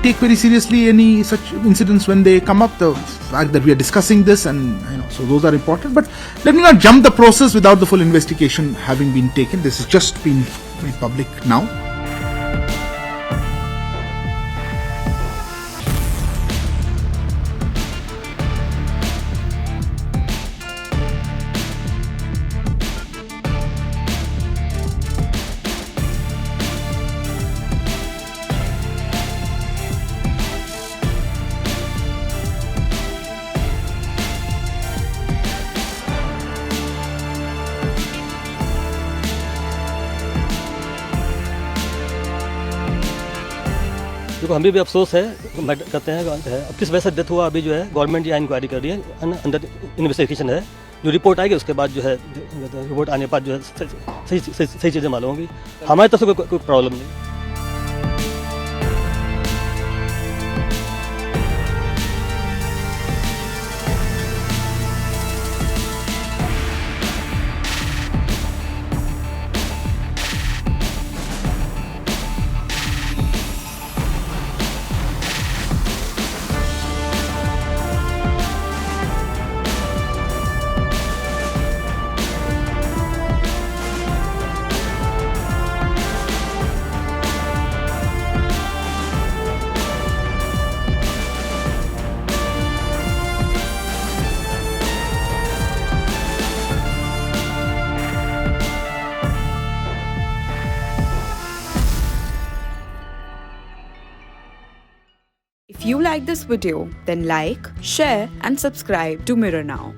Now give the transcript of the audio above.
take very seriously any such incidents when they come up. The fact that we are discussing this, and so those are important. But let me not jump the process without the full investigation having been taken. This has just been made public now. देखो हमें भी अफसोस है, कहते हैं अब किस वजह से डेथ हुआ, अभी जो है गवर्नमेंट यहाँ इंक्वायरी कर रही है, अंडर इन्वेस्टिगेशन है। जो रिपोर्ट आएगी उसके बाद जो है रिपोर्ट आने के बाद जो है सही चीज़ें मालूम होंगी। हमारी तरफ से कोई प्रॉब्लम नहीं। If you like this video, then like, share and subscribe to Mirror Now.